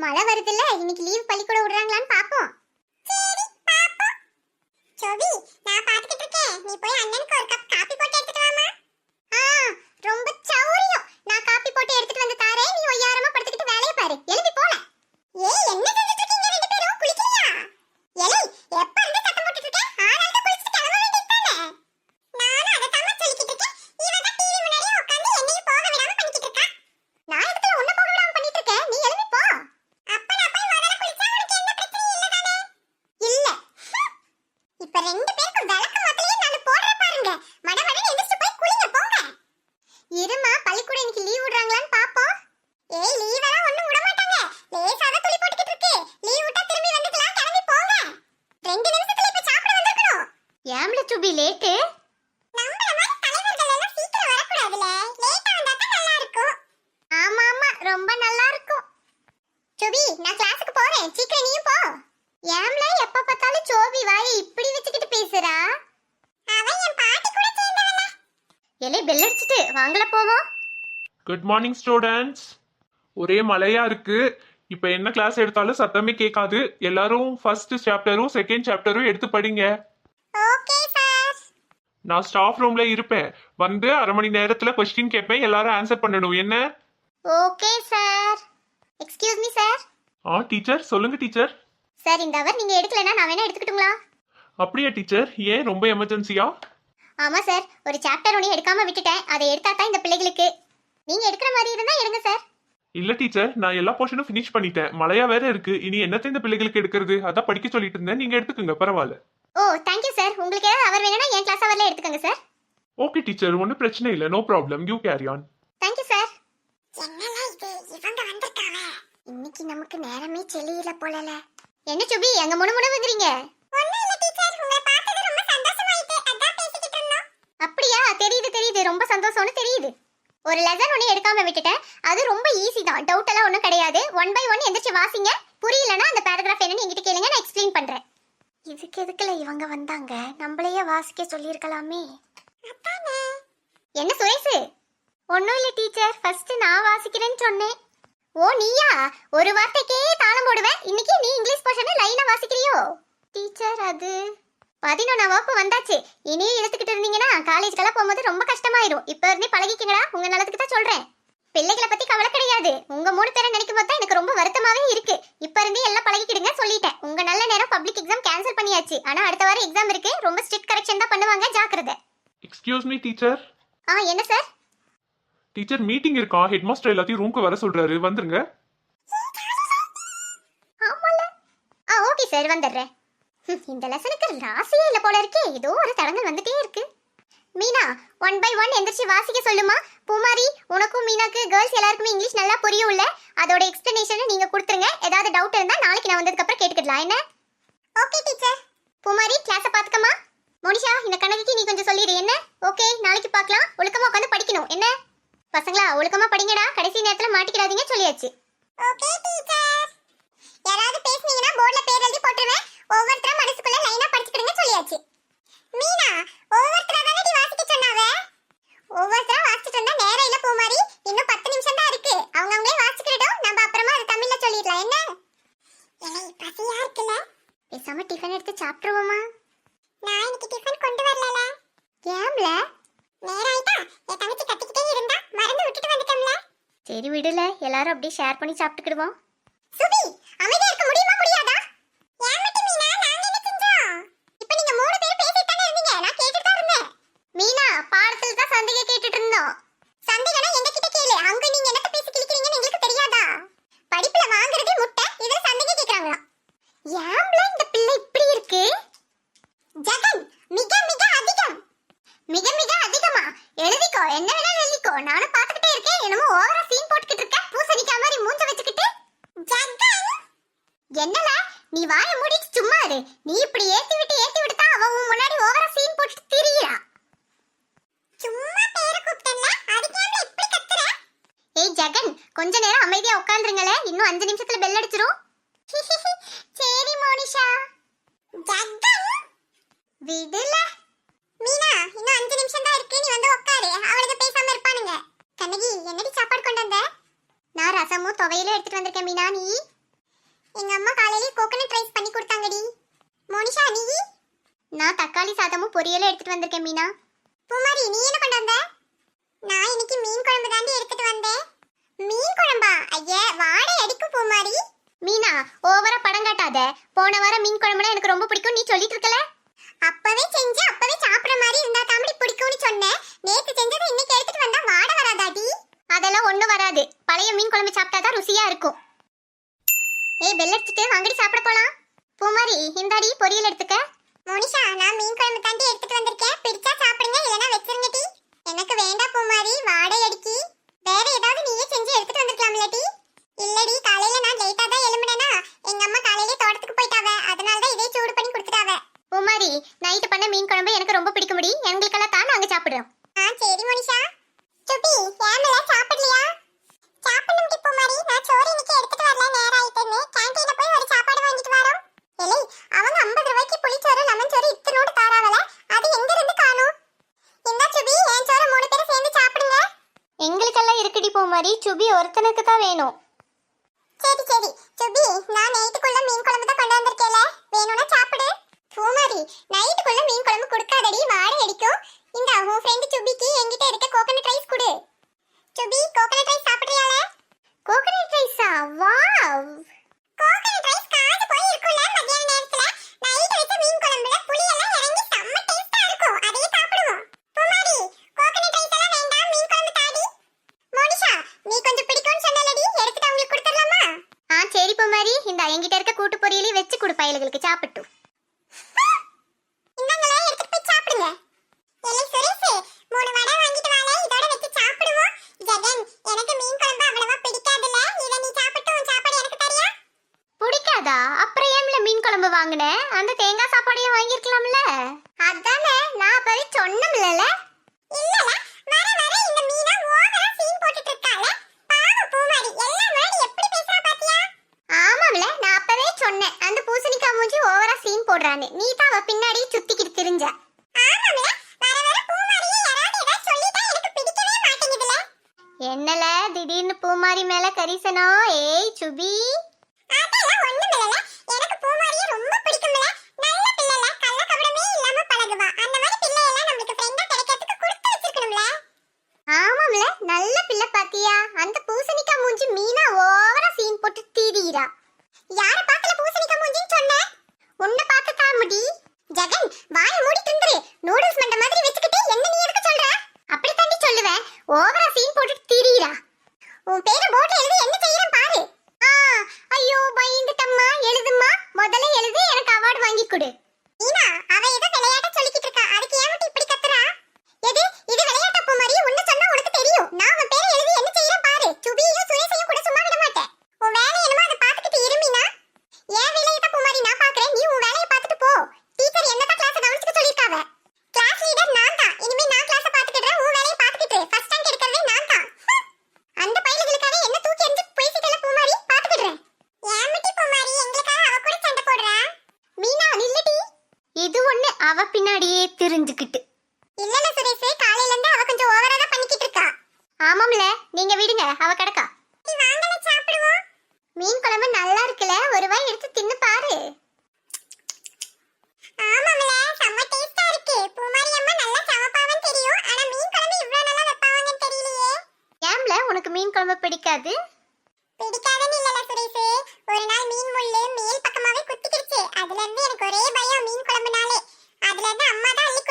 மழை வருதுல்ல, இன்னைக்கு லீவ் பள்ளிக்கூடம் விடுறாங்களான்னு பாப்போம். சரி பாப்போம். ஜோபி, நான் பாத்துக்கிட்டு இருக்கேன். நீ போய் அண்ணனுக்கு ஒரு கப் காபி போட்டு எடுத்துட்டு வாமா. ரொம்ப சௌரியம். நான் காபி போட்டு எடுத்துட்டு வந்து தாரேன். நீ ஒய்யாரமா படுத்துக்கிட்டு வேலைய பாரு. எழுப்பி போல. ஏய், என்ன செஞ்சிட்டு இருக்கீங்க ரெண்டு பேரும்? குளிக்கலையா? ஏலே, எப்ப இந்த சத்தம் போட்டுட்டு இருக்க? ஆளாளுக்கு குளிச்சிட்டு கிளம்ப வேண்டியதுதானே? நானும் அத தான் சொல்லிக்கிட்டு இருக்கேன். இவ தான் டிவி முன்னாடியே உட்கார்ந்து என்னையும் போக விடாம பண்ணிக்கிட்டு இருக்கா. நான் எதுக்குல உன்னை போக விடாம பண்ணிட்டு இருக்கேன்? நீ எழுப்பி போ. அப்ப நான் போய் முதல்ல குளிச்சா உனக்கு எந்த பிரச்சனையும் இல்ல தானே? இல்ல. இப்ப ரெண்டு பேருக்கும் விளக்க மாத்தலையே நான் போடுற பாருங்க. மடமடன்னு எந்திரிச்சு போய் குளிங்க போங்க. இருமா, பள்ளிக்கூடம் இன்னைக்கு லீவ் விடுறாங்களான்னு பாப்போம். ஏய், லீவ் எல்லாம் ஒண்ணும் விட மாட்டாங்க. லேசாத துளி போட்டுக்கிட்டு இருக்கு. லீவ் விட்டா திரும்பி வந்துக்கலாம். கிளம்பி போங்க. 2 நிமிஷத்துல இப்ப சாப்பிட வந்திருக்கணும். ஏம்ல சுபி லேட்டு? நம்மள மாதிரி தலைவர்கள் எல்லாம் சீக்கிரம் வரக்கூடாதுல. லேட்டா வந்தா தான் நல்லா இருக்கும். ஆமா ஆமா, ரொம்ப நல்லா இருக்கும். சுபி, நான் கிளாஸுக்கு போறேன். சீக்கிரம் நீயும் போ. ஏம்ல எப்ப பார்த்தாலும் சோபி வாயை இப்படி வச்சுக்கிட்டு பேசுறா? அவன் என் பாட்டி கூட சேர்ந்தவள. எலே, பெல் அடிச்சிட்டு வாங்கல போவோம். Good morning students. ஒரே மழையா இருக்கு. இப்போ என்ன கிளாஸ் எடுத்தாலும் சத்தமே கேட்காது. எல்லாரும் ஃபர்ஸ்ட் சாப்டரும் செகண்ட் சாப்டரும் எடுத்து படிங்க. Okay sir. நான் ஸ்டாஃப் ரூம்ல இருப்பேன். வந்து 1/2 மணி நேரத்துல கொஸ்டின் கேட்பேன். எல்லாரும் ஆன்சர் பண்ணணும். என்ன? Okay sir. Excuse me sir. Teacher சொல்லுங்க டீச்சர். சார், இந்த அவர் நீங்க எடுக்கலனா நான் வேணா எடுத்துக்கிட்டுங்களா? அப்படியா டீச்சர்? ஏன், ரொம்ப எமர்ஜென்சியா? ஆமா சார், ஒரு சாப்டர் ஒன்னு எடுக்காம விட்டுட்டேன். அதை எடுத்தா தான் இந்த பிள்ளைகளுக்கு. நீங்க எடுக்கிற மாதிரி இருந்தா எடுங்க சார். இல்ல டீச்சர், நான் எல்லா போர்ஷனும் ஃபினிஷ் பண்ணிட்டேன். மழையா வேற இருக்கு. இனி என்னத்த இந்த பிள்ளைகளுக்கு எடுக்கிறது? அதான் படிக்க சொல்லிட்டு இருந்தேன். நீங்க எடுத்துக்கோங்க, பரவாயில்ல. ஓ, தேங்க் யூ சார். உங்களுக்கு ஏதாவது அவர் வேணும்னா என் கிளாஸ் அவர்ல எடுத்துக்கங்க சார். ஓகே டீச்சர், ஒன்றும் பிரச்சனை இல்லை. No problem. You carry on. Thank you sir. என்னல இது, இவங்க வந்திருக்காங்க. இன்னைக்கு நமக்கு நேரமே செலியில போலல. என்ன சுபி, எங்க முணுமுணுங்கறீங்க? ஒண்ணும் இல்ல டீச்சர், உங்களை பார்த்தது ரொம்ப சந்தோஷமாயிட்டு. அதான் பேசிக்கிட்டு இருந்தோம். அப்படியா? தெரியுது தெரியுது, ரொம்ப சந்தோஷம்னு தெரியுது. ஒரு லெசன் ஒன்னு எடுக்காம விட்டுட்டேன். அது ரொம்ப ஈஸி தான். டவுட் எல்லாம் ஒண்ணும் கிடையாது. 1 by 1 எந்திரச்சு வாசிங்க. புரியலனா அந்த பேராகிராஃப் என்னன்னு என்கிட்ட கேளுங்க, நான் எக்ஸ்பிளைன் பண்றேன். இதுக்கு எதுக்குல இவங்க வந்தாங்க? நம்மளையே வாசிக்க சொல்லிருக்கலாமே. அதானே. என்ன சுரேஷ்? ஒண்ணும் இல்ல டீச்சர், ஃபர்ஸ்ட் நான் வாசிக்கிறேன்னு சொன்னேன். ஓ, நீயா? ஒரு வார்த்தைக்கே தாளம் போடுவேன். இன்னைக்கு நீ இங்கிலீஷ் போர்ஷனை லைனா வாசிக்கிறியோ? டீச்சர், அது 11ஆம் வகுப்பு வந்தாச்சு. இனி இழுத்துக்கிட்டு இருந்தீங்கன்னா காலேஜ்க்கெல்லாம் போகும்போது ரொம்ப கஷ்டமாயிரும். இப்ப இருந்தே பழகிக்கங்கடா. உங்க நல்லதுக்கு தான் சொல்றேன். பிள்ளைகளை பத்தி கவலை கிடையாது. உங்க 3 பேரை நினைக்கும் போது தான் எனக்கு ரொம்ப வருத்தமாவே இருக்கு. இப்ப இருந்தே எல்லாம் பழகிக்கிடுங்க சொல்லிட்டேன். உங்க நல்ல நேரம் பப்ளிக் எக்ஸாம் கேன்சல் பண்ணியாச்சு. ஆனா அடுத்த வாரம் எக்ஸாம் இருக்கு. ரொம்ப ஸ்ட்ரிக்ட் கரெக்ஷன் தான் பண்ணுவாங்க, ஜாக்கிரதை. Excuse me teacher. என்ன சார்? டீச்சர், மீட்டிங் இருக்கா. ஹெட் மாஸ்டர் எல்லாத்தையும் ரூமுக்கு வர சொல்றாரு. வந்துருங்க. ஆமால. ஓகே சார், வந்துடுறேன். இந்த லெசனுக்கு ராசியே இல்ல போல இருக்கே. ஏதோ ஒரு தடங்கள் வந்துட்டே இருக்கு. மீனா, 1 by 1 எந்திரச்சு வாசிக்க சொல்லுமா. பூமாரி, உனக்கும் மீனாக்கு கேர்ள்ஸ் எல்லாருக்குமே இங்கிலீஷ் நல்லா புரியும்ல. அதோட எக்ஸ்பிளனேஷனை நீங்க கொடுத்துருங்க. ஏதாவது டவுட் இருந்தா நாளைக்கு நான் வந்ததுக்கு அப்புறம் கேட்டுக்கலாம். என்ன? Okay teacher. பூமாரி, கிளாஸை பாத்துக்கமா. மோனிஷா, இந்த கணக்குக்கு நீ கொஞ்சம் சொல்லிடு. என்ன? ஓகே, நாளைக்கு பார்க்கலாம். ஒழுக்கமா உட்காந்து படிக்கணும். என்ன பசங்களா, ஒழுக்கமா படிங்கடா. கடைசி நேரத்துல மாட்டிக்கிடாதீங்க சொல்லியாச்சு. Okay teacher. யாராவது பேசுனீங்கன்னா போர்ட்ல பேர் எழுதி போட்டுருவேன். ஒவ்வொருத்தர மனசுக்குள்ள லைனா படிச்சுக்கிடுங்க சொல்லியாச்சு. மீனா, ஒவ்வொருத்தர தானடி வாசிக்க சொன்னாவ. ஒவ்வொருத்தர வாசிச்சிட்டு வந்தா நேரம் இல்ல பூமாரி. இன்னும் 10 நிமிஷம் தான் இருக்கு. அவங்களே வாசிக்கிட்டோம். நம்ம அப்புறமா அது தமிழ்ல சொல்லிடலாம். என்ன? ஏய், பசியா இருக்குல. பேசாம டிஃபன் எடுத்து சாப்பிடுவோமா? நான் இன்னைக்கு டிஃபன் கொண்டு வரலல. ஏம்ல? நேரம் ஆயிட்டா. என் தங்கச்சி கத்திக்கிட்டே இருந்தா மறந்து விட்டுட்டு வந்துட்டோம்ல. சரி விடுல, எல்லாரும் அப்படியே ஷேர் பண்ணி சாப்பிட்டுக்கிடுவோம். சுபி, அமைதியா இருக்க முடியுமா முடியாதா? ஏன் மட்டும் மீனா, நாங்க என்ன செஞ்சோம்? இப்போ நீங்க 3 பேர் பேசிட்டு தானே இருந்தீங்க. நான் கேட்டுட்டு தான் இருந்தேன். மீனா, பாடத்துல தான் சந்தேக கேட்டுட்டு இருந்தோம். சந்தேகனா எங்க கிட்ட கேளு. அங்க நீங்க என்னத்த பேசி கிளிக்கிறீங்கன்னு எங்களுக்கு தெரியாதா? படிப்புல வாங்குறதே முட்டை, இதுல சந்தேக கேக்குறாங்களா? ஏம்ல இந்த பிள்ளை இப்படி இருக்கு? ஜெகன், மிக மிக அதிகம். மிக மிக அதிகமா? எழுதிக்கோ, என்ன வேணாலும் எழுதிக்கோ. நானும் பாத்துக்கிட்டே இருக்கேன். என்னமோ ஓவரா சீன் போட்டுக்கிட்டு இருக்க. பூசணிக்கா மாதிரி மூஞ்ச வச்சுக்கிட்டு. ஜெகன், என்னல நீ வாய மூடிட்டு சும்மா இரு. நீ இப்படி ஏத்தி விட்டு தான் அவ உன் முன்னாடி ஓவரா சீன் போட்டுட்டு திரியறா. சும்மா பேரை கூப்பிட்டேன்ல, அதுக்கு ஏன் இப்படி கத்துற? ஏய் ஜெகன், கொஞ்ச நேரம் அமைதியா உட்கார்ந்துருங்களே. இன்னும் 5 நிமிஷத்துல பெல் அடிச்சிரும். சரி மோனிஷா. ஜெகன், விடுல. மீனா, இன்னும் 5 நிமிஷம் தான் இருக்கு. நீ வந்து உட்காரு. அவளுக்கு பேசாம இருப்பானுங்க. கண்ணகி, என்னடி சாப்பாடு கொண்டு வந்த? நான் ரசமும் துவையிலும் எடுத்துட்டு வந்திருக்கேன் மீனா. நீ? எங்க அம்மா காலையில கோகனட் ரைஸ் பண்ணி கொடுத்தாங்கடி. மோனிஷா நீ? நான் தக்காளி சாதமும் பொரியலும் எடுத்துட்டு வந்திருக்கேன் மீனா. பூமாரி நீ என்ன கொண்டு வந்த? நான் இன்னைக்கு மீன் குழம்பு தாண்டி எடுத்துட்டு வந்தேன். மீன் குழம்பா? ஐயே வாடை அடிக்கும் பூமாரி. மீனா ஓவரா படம் காட்டாத. போன வாரம் மீன் குழம்புனா எனக்கு ரொம்ப பிடிக்கும் நீ சொல்லிட்டு இருக்கல. அப்பவே செஞ்சு அப்பவே சாப்பிடுற மாதிரி இருந்தா தாம்படி பிடிக்கும்னு சொன்னேன். நேத்து செஞ்சதை இன்னைக்கு எடுத்துட்டு வந்தா வாடை வராதாடி? அதெல்லாம் ஒண்ணும் வராது. பழைய மீன் குழம்பு சாப்பிட்டாதான் ருசியா இருக்கும். ஏய் பெல் அடிச்சிட்டு வாங்கடி சாப்பிட போலாம். பூமாரி இந்தாடி பொரியல் எடுத்துக்க. மோனிஷா நான் மீன் குழம்பு தாண்டி எடுத்துட்டு வந்திருக்கேன். பிடிச்சா சாப்பிடுங்க இல்லனா வெச்சிருங்க டி. எனக்கு வேண்டாம் பூமாரி வாடை அடிக்கி. வேற ஏதாவது நீயே செஞ்சு எடுத்துட்டு வந்திருக்கலாம்ல டி. இல்லடி காலையில நான் லேட்டா தான் எழும்பினேனா. எங்க அம்மா காலையில தோட்டத்துக்கு போயிட்டாவ. அதனால தான் இதே சூடு பண்ணி கொடுத்துட்டாவ. பூமாரி நைட் பண்ண மீன் குழம்பு எனக்கு ரொம்ப பிடிக்கும்டி. எங்களுக்கெல்லாம் தான் நாங்க சாப்பிடுறோம். சரி மோனிஷா. சுபி ஏமல சாப்பிடலையா? சாப்பிடணும் டி பூமாரி. நான் சோறு இன்னைக்கு எடுத்துட்டு வரல நேரா ஆயிட்டேன்னு கேண்டீன்ல போய் ஒரு சாப்பாடு வாங்கிட்டு வரோம். எலே அவங்க 50 ரூபாய்க்கு புளிச்சோறு லெமன் சோறு இத்தனோடு தாராவல. அது எங்க இருந்து காணோம்? இந்த சுபி என் சோறு 3 பேரும் சேர்ந்து சாப்பிடுங்க. எங்களுக்கெல்லாம் இருக்குடி பூமாரி. சுபி ஒருத்தனுக்கு தான் வேணும். சரி சரி சுபி நான் நைட்டுக்குள்ள மீன் குழம்பு தான் கொண்டு வந்திருக்கேல. வேணும்னா சாப்பிடு. பூமாரி நைட்டுக்குள்ள மீன் குழம்பு கொடுக்காதடி வாடை அடிக்கும். இந்த உன் ஃப்ரெண்ட் சுபிக்கு என்கிட்ட இருக்க கோகனட் ரைஸ் கொடு. சுபி கோகனட் ரைஸ் சாப்பிடுறியால? கோகனட் ரைஸா? வாவ். கோகனட் ரைஸ் காஞ்சு போய் இருக்குல மத்தியான நேரத்துல. நைட் வச்ச மீன் குழம்புல புளி எல்லாம் இறங்கி செம்ம டேஸ்டா இருக்கும். அதையே சாப்பிடுவோம். பூமாரி கோகனட் ரைஸ் எல்லாம் வேண்டாம் மீன் குழம்பு தாடி. மோனிஷா நீ கொஞ்சம் பிடிக்கும்னு சொன்னலடி எடுத்துட்டு அவங்களுக்கு கொடுத்துறலாமா? சரி பூமாரி இந்த என்கிட்ட இருக்க கூட்டு பொரியலையும் வெச்சு கொடு பயலுகளுக்கு சாப்பிட்டு. இந்தாங்களே எடுத்துட்டு போய் சாப்பிடுங்க. எலை சுரேஷ் 3 வடை வாங்கிட்டு வாளே இதோட வெச்சு சாப்பிடுவோம். ஜெகன் எனக்கு மீன் குழம்பு அவ்வளவா பிடிக்காதுல. இத நீ சாப்பிட்டு உன் சாப்பாடு எனக்கு தரியா? பிடிக்காதா? அப்புறம் ஏன்ல மீன் குழம்பு வாங்குனே? அந்த தேங்காய் சாப்பாடையும் வாங்கிருக்கலாம்ல. அதானே நான் அப்பவே சொன்னேன்ல. இல்லல வர வர இந்த மீனா ஓவரா சீன் போட்டுட்டு இருக்கால. பாவம் பூமாரி எல்லாம் மாடி எப்படி பேசுறா பாத்தியா? ஆமாம்ல நான் அப்பவே சொன்னேன் அந்த பூசணிக்காய் மூஞ்சி ஓவரா சீன் போடுறானே. நீ தான் அவ பின்னாடி சுத்திக்கிட்டு திரிஞ்ச. ஆமாம்ல வர வர பூமாரியை யாராவது ஏதாவது சொல்லிட்டா எனக்கு பிடிக்கவே மாட்டேங்குதுல. என்னல திடீர்னு பூமாரி மேல கரிசனம்? ஏய் சுபி அதெல்லாம் ஒண்ணுமில்லல. எனக்கு பூமாரியை ரொம்ப பிடிக்கும்ல. நல்ல பிள்ளைல கள்ள கபடமே இல்லாம பழகுவா. அந்த மாதிரி பிள்ளை எல்லாம் நமக்கு ஃப்ரெண்டா கிடைக்கிறதுக்கு கொடுத்து வச்சிருக்கணும்ல. ஆமாம்ல நல்ல பிள்ளை பாத்தியா? அந்த பூசணிக்காய் மூஞ்சி மீனா ஓவரா சீன் போட்டு தீரிறா. யார பார்க்கல பூசணிக்காய் மூஞ்சின்னு சொன்ன? உன்னை பார்த்து தாமுடி. ஜெகன் வாயை மூடிட்டு இருந்துரு. நூடுல்ஸ் மண்ட மாதிரி வெச்சுக்கிட்டு என்ன நீ எதுக்கு சொல்ற? அப்படி தாண்டி சொல்லுவேன். ஓவரா சீன் போட்டு தீரிறா. உன் பேரை போர்ட்ல எழுதி என்ன செய்யறேன் பாரு. ஐயோ பயந்துட்டம்மா. எழுதுமா முதல்ல எழுதி எனக்கு அவார்ட் வாங்கி கொடு. நீனா அவ ஏதோ விளையாட்ட சொல்லிக்கிட்டு இருக்கா. அதுக்கு ஏன் மட்டும் இப்படி கத்துறா? எது இது விளையாட்ட பூமாரி? உன்ன சொன்னா உனக்கு தெரியும். நான் உன் பேரை எழுதி என்ன செய்யறேன் பாரு. சுபியும் சுரேஷையும் கூட சும்மா விட மாட்டேன். உன் வேலை என்னமோ அதை பார்த்துக்கிட்டு இருமினா. ஏன் வேலையை தான் பூமாரி நான் பார்க்கறேன். நீ உன் வேலையை பார்த்துட்டு போ. டீச்சர் என்னதான் கிளாஸ் கவனிச்சுக்க சொல்லிருக்காவ. கிளாஸ் லீடர் நான் தான். இனிமே நான் கிளாஸ் பார்த்துக்கிட்டேன். உன் வேலையை பார்த்துக்கிட்டு ஃபர்ஸ்ட் ரேங்க் எடுக்கறதே நான் தான். அந்த பையலுக்காக என்ன தூக்கி எறிஞ்சு பேசிட்டல பூமாரி பார்த்துக்கிட்டேன். ஏமட்டி பூமாரி எங்களுக்காக அவ கூட சண்டை போடுறா. மீனா நில்லடி. இது ஒண்ணு அவ பின்னாடியே திரிஞ்சுக்கிட்டு. இல்லல சுரேஷ் காலையில இருந்து அவ கொஞ்சம் ஓவரா தான் பண்ணிக்கிட்டு இருக்கா. ஆமாம்ல நீங்க விடுங்க அவ கிடக்கா. நீ வாங்கல சாப்பிடுவோம். மீன் குழம்பு நல்லா இருக்குல. ஒரு வாய் எடுத்து தின்னு பாரு. ஆமாம்ல செம்ம டேஸ்டா இருக்கு. பூமாரி அம்மா நல்லா சமைப்பாவன்னு தெரியும். ஆனா மீன் குழம்பு இவ்ளோ நல்லா வைப்பாங்கன்னு தெரியலையே. ஏம்ல உனக்கு மீன் குழம்பு பிடிக்காது? பிடிக்காதுன்னு இல்லல சுரேஷ். ஒரு நாள் மீன் முள்ளு மேல் பக்கமாவே குத்திக்கிடுச்சு. அதுல இருந்து எனக்கு ஒரே பயம் மீன் குழம்புனாலே. அதுல இருந்து அம்மா தான் அள்ளி